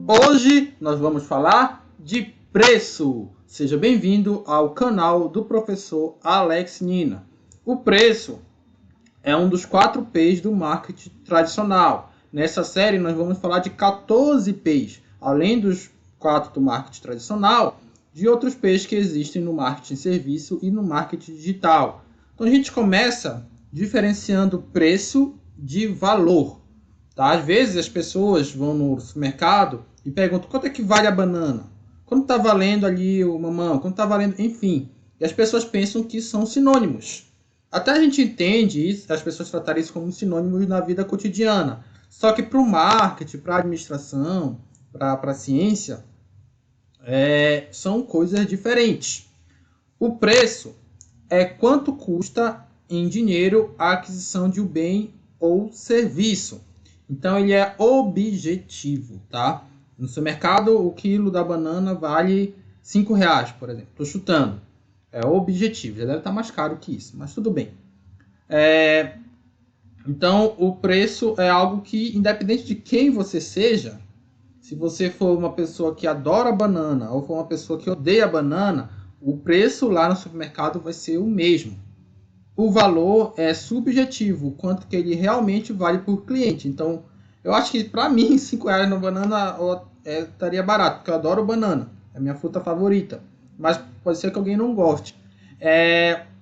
Hoje nós vamos falar de preço. Seja bem-vindo ao canal do professor Alex Nina. O preço é um dos 4 P's do marketing tradicional. Nessa série nós vamos falar de 14 P's, além dos 4 do marketing tradicional, de outros P's que existem no marketing serviço e no marketing digital. Então a gente começa diferenciando preço de valor. Tá? Às vezes as pessoas vão no supermercado e perguntam quanto é que vale a banana, quanto está valendo ali o mamão, quanto está valendo, enfim. E as pessoas pensam que são sinônimos. Até a gente entende isso, as pessoas tratarem isso como sinônimos na vida cotidiana. Só que para o marketing, para a administração, para a ciência, são coisas diferentes. O preço é quanto custa em dinheiro a aquisição de um bem ou serviço. Então ele é objetivo, tá? No seu mercado, o quilo da banana vale R$5, por exemplo. Estou chutando. É objetivo. Já deve estar mais caro que isso, mas tudo bem. Então, o preço é algo que, independente de quem você seja, se você for uma pessoa que adora banana ou for uma pessoa que odeia banana, o preço lá no supermercado vai ser o mesmo. O valor é subjetivo, quanto que ele realmente vale por cliente. Então, eu acho que para mim, R$5 na banana estaria barato, porque eu adoro banana. É a minha fruta favorita. Mas pode ser que alguém não goste.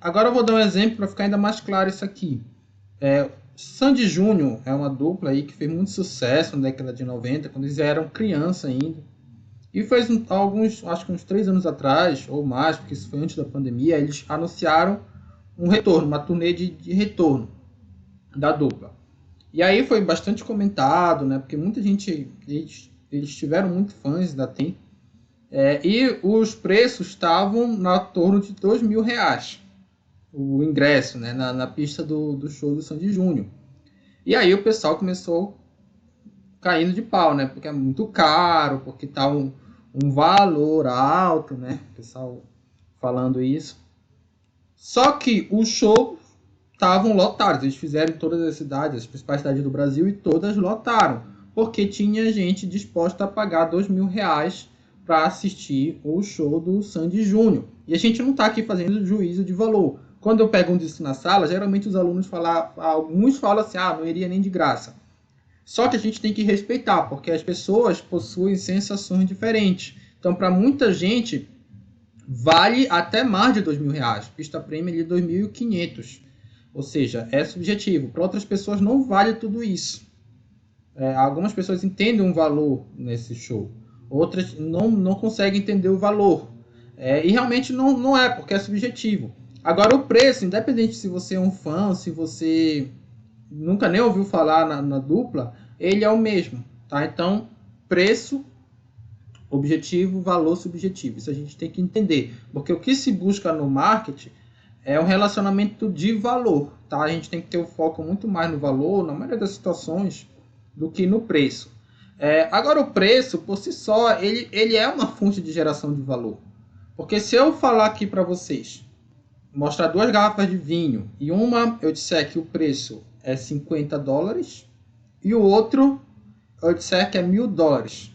Agora eu vou dar um exemplo para ficar ainda mais claro isso aqui. Sandy Júnior é uma dupla aí que fez muito sucesso na década de 90, quando eles eram criança ainda. E fez acho que uns 3 anos atrás, ou mais, porque isso foi antes da pandemia, eles anunciaram um retorno, uma turnê de retorno da dupla. E aí foi bastante comentado, né? Porque muita gente, eles tiveram muito fãs, ainda tem. E os preços estavam na torno de R$2.000, o ingresso, né? Na pista do show do Sandy Júnior. E aí o pessoal começou caindo de pau, né? Porque é muito caro, porque tá um valor alto, né? O pessoal falando isso. Só que os shows estavam lotados. Eles fizeram em todas as cidades, as principais cidades do Brasil, e todas lotaram. Porque tinha gente disposta a pagar R$2.000 para assistir o show do Sandy Júnior. E a gente não está aqui fazendo juízo de valor. Quando eu pergunto isso na sala, geralmente os alunos alguns falam assim, não iria nem de graça. Só que a gente tem que respeitar, porque as pessoas possuem sensações diferentes. Então, para muita gente, vale até mais de R$2.000. Pista premium de 2.500. Ou seja, é subjetivo. Para outras pessoas não vale tudo isso. Algumas pessoas entendem um valor nesse show. Outras não conseguem entender o valor. E realmente não é, porque é subjetivo. Agora o preço, independente se você é um fã, se você nunca nem ouviu falar na dupla, ele é o mesmo. Tá? Então, preço objetivo, valor subjetivo. Isso a gente tem que entender. Porque o que se busca no marketing é um relacionamento de valor. Tá? A gente tem que ter o foco muito mais no valor, na maioria das situações, do que no preço. Agora, o preço, por si só, ele é uma fonte de geração de valor. Porque se eu falar aqui para vocês, mostrar 2 garrafas de vinho, e uma eu disser que o preço é $50, e o outro eu disser que é $1.000,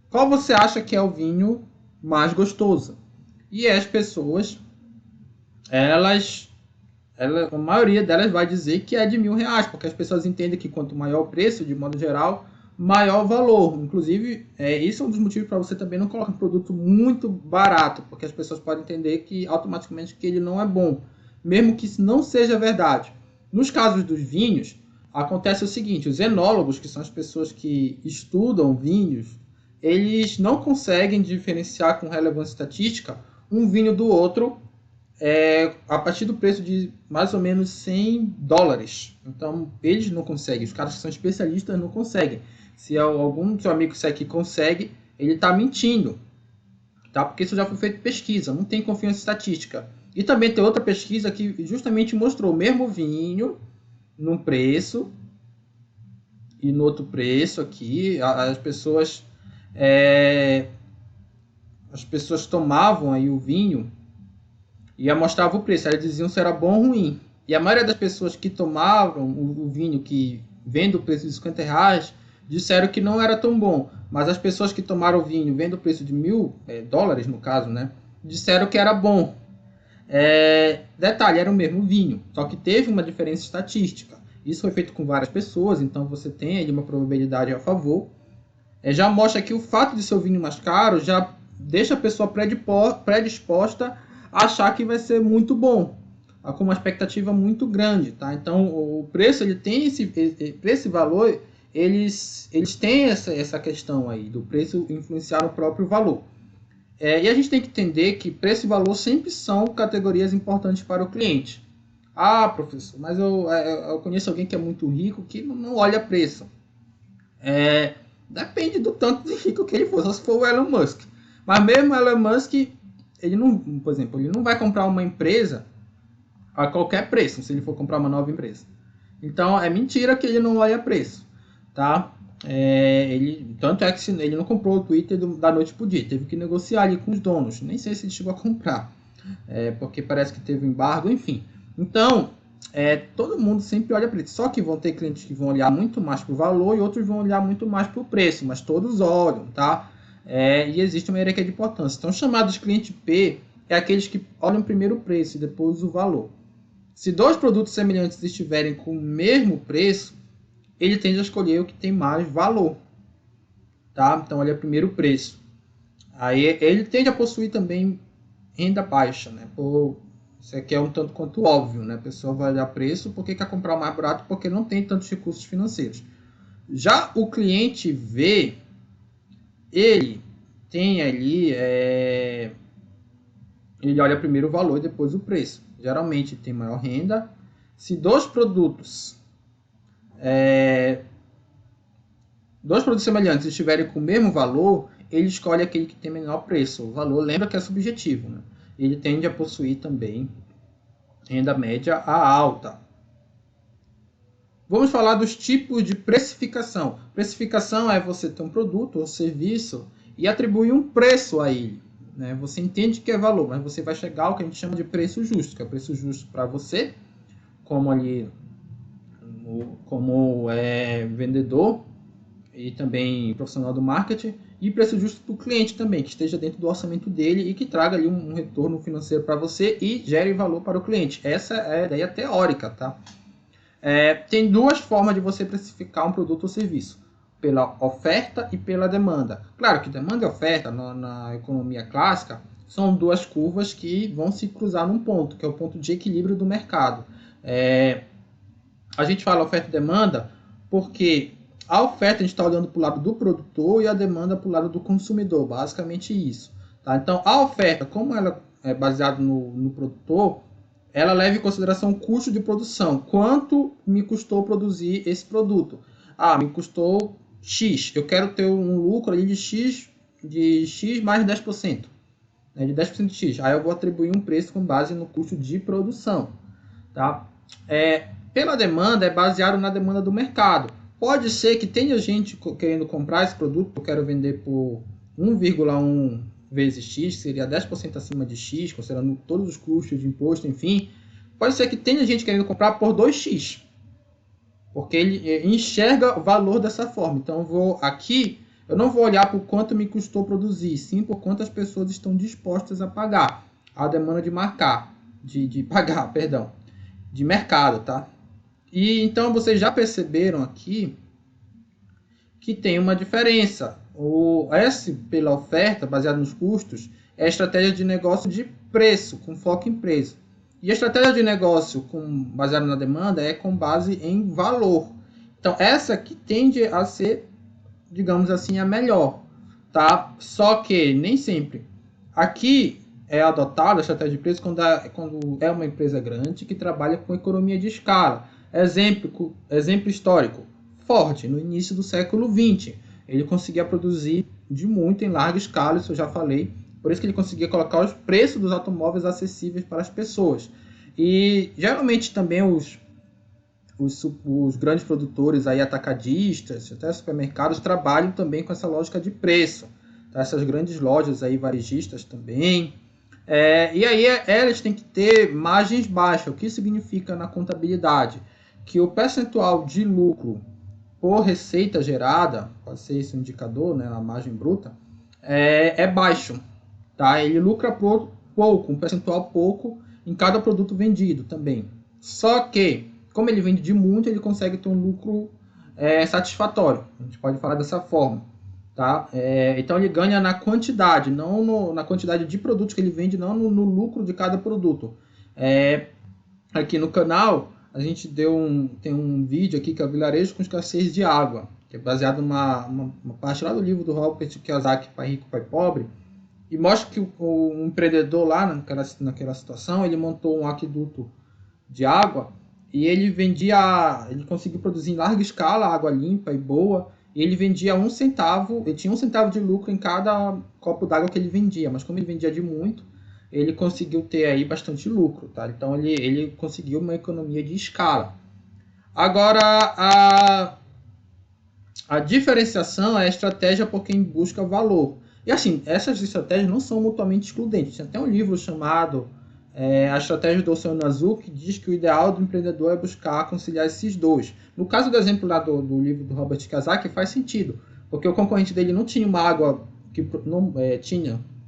qual você acha que é o vinho mais gostoso? E as pessoas, a maioria delas vai dizer que é de R$1.000, porque as pessoas entendem que quanto maior o preço, de modo geral, maior o valor. Inclusive, isso é um dos motivos para você também não colocar um produto muito barato, porque as pessoas podem entender que automaticamente que ele não é bom, mesmo que isso não seja verdade. Nos casos dos vinhos, acontece o seguinte, os enólogos, que são as pessoas que estudam vinhos, eles não conseguem diferenciar com relevância estatística um vinho do outro a partir do preço de mais ou menos $100. Então, eles não conseguem. Os caras que são especialistas não conseguem. Se algum seu amigo disser que consegue, ele está mentindo. Tá? Porque isso já foi feito pesquisa. Não tem confiança estatística. E também tem outra pesquisa que justamente mostrou o mesmo vinho num preço e no outro preço aqui. As pessoas tomavam aí o vinho e mostrava o preço. Elas diziam se era bom ou ruim. E a maioria das pessoas que tomavam o vinho que vende o preço de R$50 disseram que não era tão bom. mas as pessoas que tomaram o vinho vendo o preço de $1.000, no caso, né, disseram que era bom. Detalhe, era o mesmo vinho, só que teve uma diferença estatística. Isso foi feito com várias pessoas, então você tem aí uma probabilidade a favor. Já mostra que o fato de ser o vinho mais caro já deixa a pessoa predisposta a achar que vai ser muito bom, com uma expectativa muito grande, tá? Então o preço, ele tem esse valor, eles têm essa questão aí do preço influenciar o próprio valor. E a gente tem que entender que preço e valor sempre são categorias importantes para o cliente. Ah, professor, mas eu conheço alguém que é muito rico que não olha preço. Depende do tanto de rico que ele for, só se for o Elon Musk. Mas mesmo o Elon Musk, ele não, por exemplo, ele não vai comprar uma empresa a qualquer preço, se ele for comprar uma nova empresa. Então, é mentira que ele não olha preço, tá? Tanto é que ele não comprou o Twitter da noite pro dia, teve que negociar ali com os donos. Nem sei se ele chegou a comprar, porque parece que teve um embargo, enfim. Então, todo mundo sempre olha preço. Só que vão ter clientes que vão olhar muito mais para o valor e outros vão olhar muito mais para o preço, mas todos olham, tá? E existe uma hierarquia de importância. Então, chamados cliente P é aqueles que olham primeiro o preço e depois o valor. Se dois produtos semelhantes estiverem com o mesmo preço, ele tende a escolher o que tem mais valor, tá? Então, olha primeiro o preço. Aí ele tende a possuir também renda baixa, né? Isso aqui é um tanto quanto óbvio, né? A pessoa vai olhar preço porque quer comprar o mais barato porque não tem tantos recursos financeiros. Já o cliente V, ele tem ali, ele olha primeiro o valor e depois o preço. Geralmente tem maior renda. Se dois produtos semelhantes estiverem com o mesmo valor, ele escolhe aquele que tem menor preço. O valor, lembra que é subjetivo, né? Ele tende a possuir também renda média a alta. Vamos falar dos tipos de precificação. Precificação é você ter um produto ou serviço e atribuir um preço a ele, né? Você entende que é valor, mas você vai chegar ao que a gente chama de preço justo, que é o preço justo para você, como vendedor e também profissional do marketing, e preço justo para o cliente também, que esteja dentro do orçamento dele e que traga ali um retorno financeiro para você e gere valor para o cliente. Essa é a ideia teórica, tá? Tem duas formas de você precificar um produto ou serviço, pela oferta e pela demanda. Claro que demanda e oferta na economia clássica são duas curvas que vão se cruzar num ponto, que é o ponto de equilíbrio do mercado. A gente fala oferta e demanda porque a oferta a gente está olhando para o lado do produtor e a demanda para o lado do consumidor, basicamente isso. Tá? Então, a oferta, como ela é baseada no produtor, ela leva em consideração o custo de produção. Quanto me custou produzir esse produto? Me custou X. Eu quero ter um lucro ali de X mais 10%. Né, de 10% de X. Aí eu vou atribuir um preço com base no custo de produção. Tá? Pela demanda, é baseado na demanda do mercado. Pode ser que tenha gente querendo comprar esse produto, eu quero vender por 1,1 vezes X, que seria 10% acima de X, considerando todos os custos de imposto, enfim. Pode ser que tenha gente querendo comprar por 2X, porque ele enxerga o valor dessa forma. Então, eu não vou olhar por quanto me custou produzir, sim por quantas pessoas estão dispostas a pagar. A demanda de pagar, de mercado, tá? E então vocês já perceberam aqui que tem uma diferença. O S pela oferta, baseado nos custos, é a estratégia de negócio de preço, com foco em preço. E a estratégia de negócio baseada na demanda é com base em valor. Então, essa aqui tende a ser, digamos assim, a melhor. Tá? Só que nem sempre. Aqui é adotada a estratégia de preço quando é uma empresa grande que trabalha com economia de escala. Exemplo histórico. Ford, no início do século XX. Ele conseguia produzir de muito em larga escala, isso eu já falei. Por isso que ele conseguia colocar os preços dos automóveis acessíveis para as pessoas. E geralmente também os grandes produtores aí, atacadistas, até supermercados, trabalham também com essa lógica de preço. Tá? Essas grandes lojas aí, varejistas também. E aí elas têm que ter margens baixas. O que significa na contabilidade? Que o percentual de lucro por receita gerada, pode ser esse indicador, né, na margem bruta, é baixo. Tá? Ele lucra pouco, um percentual pouco em cada produto vendido também. Só que, como ele vende de muito, ele consegue ter um lucro satisfatório. A gente pode falar dessa forma. Tá? Então ele ganha na quantidade, não na quantidade de produtos que ele vende, não no lucro de cada produto. Aqui no canal, a gente tem um vídeo aqui que é o Vilarejo com Escassez de Água, que é baseado numa parte lá do livro do Robert Kiyosaki, Pai Rico, Pai Pobre, e mostra que o empreendedor lá naquela situação, ele montou um aqueduto de água e ele conseguiu produzir em larga escala água limpa e boa, e ele vendia 1 centavo, ele tinha 1 centavo de lucro em cada copo d'água que ele vendia, mas como ele vendia de muito, ele conseguiu ter aí bastante lucro, tá? Então ele conseguiu uma economia de escala. Agora, a diferenciação é a estratégia por quem busca valor. E assim, essas estratégias não são mutuamente excludentes. Tem até um livro chamado A Estratégia do Oceano Azul, que diz que o ideal do empreendedor é buscar conciliar esses dois. No caso do exemplo lá do livro do Robert Kiyosaki, faz sentido, porque o concorrente dele não tinha uma água que não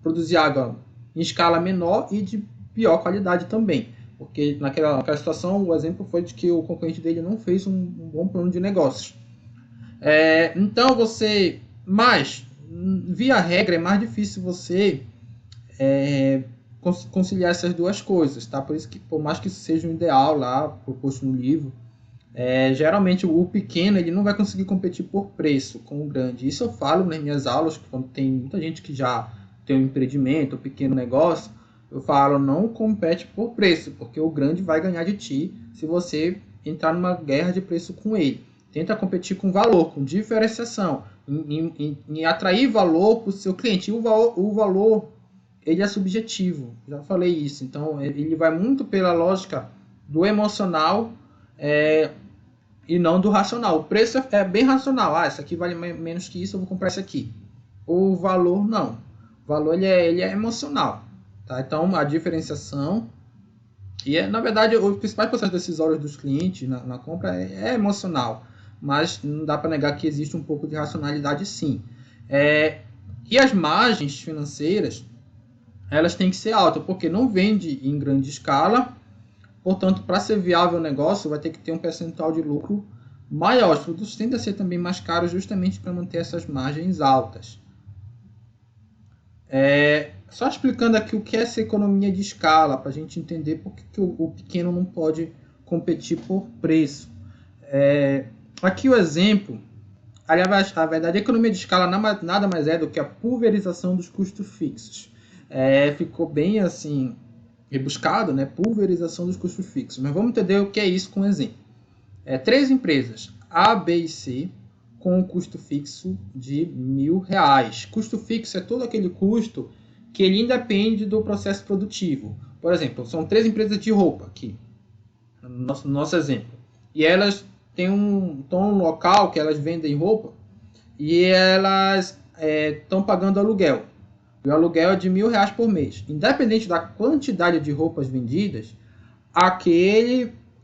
produzia água em escala menor e de pior qualidade também. Porque naquela situação, o exemplo foi de que o concorrente dele não fez um bom plano de negócios. Então mas via regra é mais difícil você conciliar essas duas coisas, tá? Por isso que, por mais que isso seja um ideal lá proposto no livro, geralmente o pequeno ele não vai conseguir competir por preço com o grande. Isso eu falo nas minhas aulas, quando tem muita gente que já tem um empreendimento, um pequeno negócio, eu falo, não compete por preço, porque o grande vai ganhar de ti se você entrar numa guerra de preço com ele. Tenta competir com valor, com diferenciação, em atrair valor para o seu cliente. E o valor ele é subjetivo, já falei isso. Então, ele vai muito pela lógica do emocional e não do racional. O preço é bem racional. Isso aqui vale menos que isso, eu vou comprar isso aqui. O valor, não. O valor ele é emocional. Tá? Então, a diferenciação... E, na verdade, os principais processos decisórios dos clientes na compra é emocional. Mas não dá para negar que existe um pouco de racionalidade, sim. E as margens financeiras, elas têm que ser altas, porque não vende em grande escala. Portanto, para ser viável o negócio, vai ter que ter um percentual de lucro maior. Os produtos tendem a ser também mais caros justamente para manter essas margens altas. Só explicando aqui o que é essa economia de escala, para a gente entender por que o pequeno não pode competir por preço. Aqui o exemplo, aliás, a verdade, a economia de escala nada mais é do que a pulverização dos custos fixos. Ficou bem assim, rebuscado, né? Pulverização dos custos fixos. Mas vamos entender o que é isso com um exemplo. 3 empresas, A, B e C, com um custo fixo de R$1.000. Custo fixo é todo aquele custo que ele independe do processo produtivo. Por exemplo, são 3 empresas de roupa aqui, no nosso exemplo. E elas têm um local que elas vendem roupa e elas estão pagando aluguel. E o aluguel é de R$1.000 por mês. Independente da quantidade de roupas vendidas,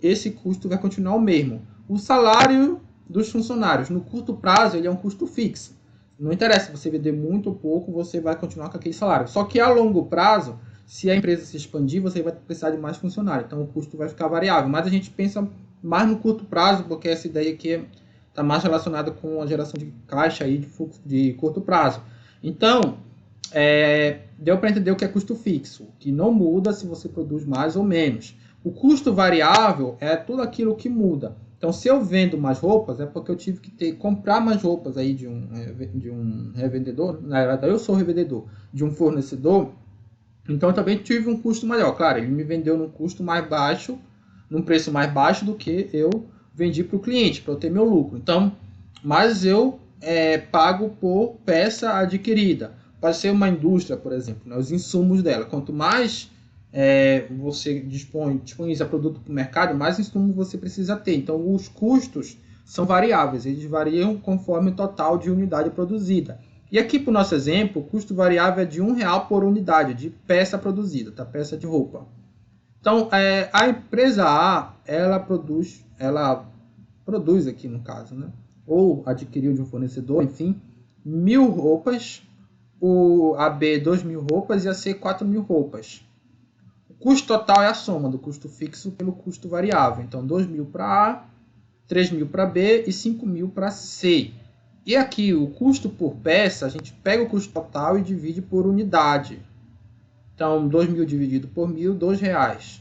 esse custo vai continuar o mesmo. O salário dos funcionários, no curto prazo, ele é um custo fixo. Não interessa se você vender muito ou pouco, você vai continuar com aquele salário. Só que a longo prazo, se a empresa se expandir, você vai precisar de mais funcionários. Então o custo vai ficar variável. Mas a gente pensa mais no curto prazo, porque essa ideia aqui está mais relacionada com a geração de caixa aí de curto prazo. Então, deu para entender o que é custo fixo, que não muda se você produz mais ou menos. O custo variável é tudo aquilo que muda. Então, se eu vendo mais roupas, é porque eu tive que comprar mais roupas aí de um revendedor. Na verdade, eu sou revendedor de um fornecedor. Então, eu também tive um custo maior. Claro, ele me vendeu num custo mais baixo, num preço mais baixo do que eu vendi para o cliente, para eu ter meu lucro. Então, mas eu pago por peça adquirida. Pode ser uma indústria, por exemplo, né? Os insumos dela. Quanto mais você disponibiliza produto para o mercado, mais insumo você precisa ter. Então, os custos são variáveis, eles variam conforme o total de unidade produzida. E aqui, para o nosso exemplo, o custo variável é de R$1 por unidade de peça produzida, tá? Peça de roupa. Então, a empresa A, ela produz aqui no caso, né? ou adquiriu de um fornecedor, enfim, 1.000 roupas, a B 2.000 roupas e a C 4.000 roupas. O custo total é a soma do custo fixo pelo custo variável. Então, 2.000 para A, 3.000 para B e 5.000 para C. E aqui, o custo por peça, a gente pega o custo total e divide por unidade. Então, 2.000 dividido por 1.000, R$2.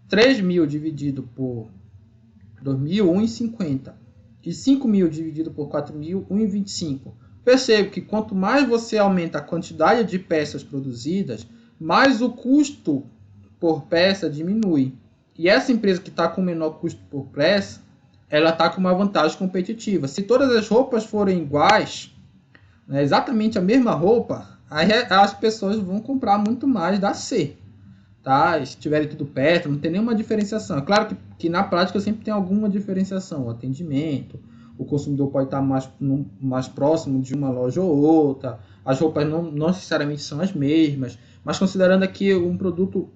3.000 dividido por 2.000, R$1,50. E 5.000 dividido por 4.000, R$1,25. Percebe que quanto mais você aumenta a quantidade de peças produzidas, mais o custo por peça diminui. E essa empresa que está com menor custo por peça, ela está com uma vantagem competitiva. Se todas as roupas forem iguais, né, exatamente a mesma roupa, aí as pessoas vão comprar muito mais da C. Tá? Se tiverem tudo perto, não tem nenhuma diferenciação. É claro que na prática sempre tem alguma diferenciação. O atendimento, o consumidor pode estar mais próximo de uma loja ou outra, as roupas não necessariamente são as mesmas, mas considerando aqui um produto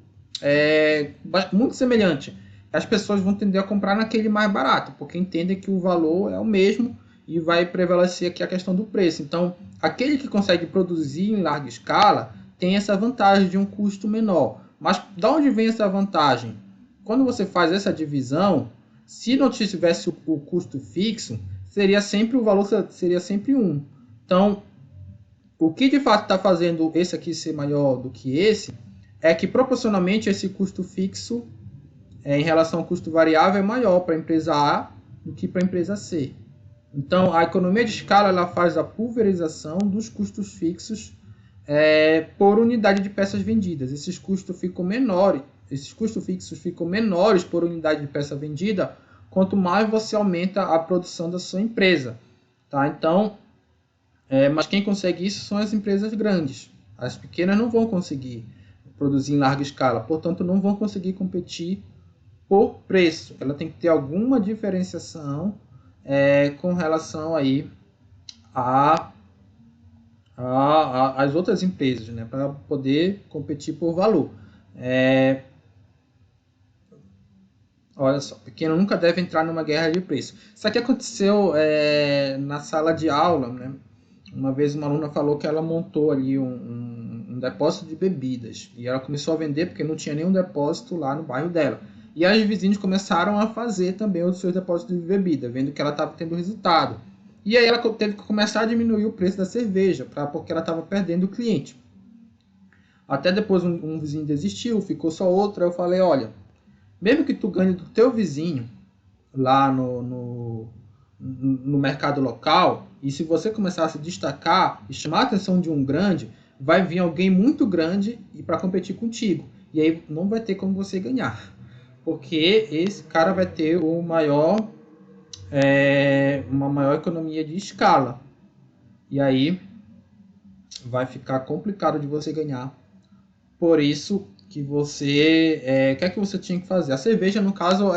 muito semelhante, as pessoas vão tender a comprar naquele mais barato, porque entendem que o valor é o mesmo e vai prevalecer aqui a questão do preço. Então, aquele que consegue produzir em larga escala tem essa vantagem de um custo menor. Mas de onde vem essa vantagem? Quando você faz essa divisão, se não tivesse o custo fixo, o valor seria sempre 1. Então, o que de fato está fazendo esse aqui ser maior do que esse é que proporcionalmente esse custo fixo em relação ao custo variável é maior para a empresa A do que para a empresa C. Então, a economia de escala ela faz a pulverização dos custos fixos por unidade de peças vendidas. Esses custos fixos ficam menores por unidade de peça vendida quanto mais você aumenta a produção da sua empresa. Tá? Então, mas quem consegue isso são as empresas grandes. As pequenas não vão conseguir produzir em larga escala, portanto não vão conseguir competir por preço. Ela tem que ter alguma diferenciação com relação aí às outras empresas, né, para poder competir por valor. Olha só, pequeno nunca deve entrar numa guerra de preço. Isso aqui aconteceu na sala de aula, né? Uma vez uma aluna falou que ela montou ali um depósito de bebidas e ela começou a vender porque não tinha nenhum depósito lá no bairro dela. E aí os vizinhos começaram a fazer também os seus depósitos de bebida, vendo que ela estava tendo resultado. E aí ela teve que começar a diminuir o preço da cerveja, porque ela estava perdendo o cliente. Até depois um vizinho desistiu, ficou só outro. Aí eu falei, olha, mesmo que tu ganhe do teu vizinho lá no mercado local, e se você começar a se destacar e chamar a atenção de um grande, vai vir alguém muito grande para competir contigo. E aí não vai ter como você ganhar. Porque esse cara vai ter uma maior economia de escala. E aí vai ficar complicado de você ganhar. Por isso que você... o que é que você tinha que fazer? A cerveja, no caso,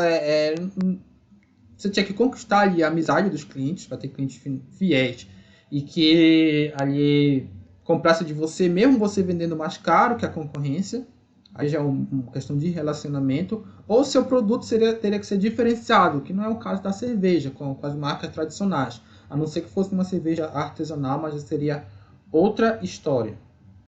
você tinha que conquistar ali a amizade dos clientes, para ter clientes fiéis. E que ali comprasse de você, mesmo você vendendo mais caro que a concorrência. Aí já é uma questão de relacionamento. Ou seu produto teria que ser diferenciado, que não é o caso da cerveja, com as marcas tradicionais. A não ser que fosse uma cerveja artesanal, mas já seria outra história.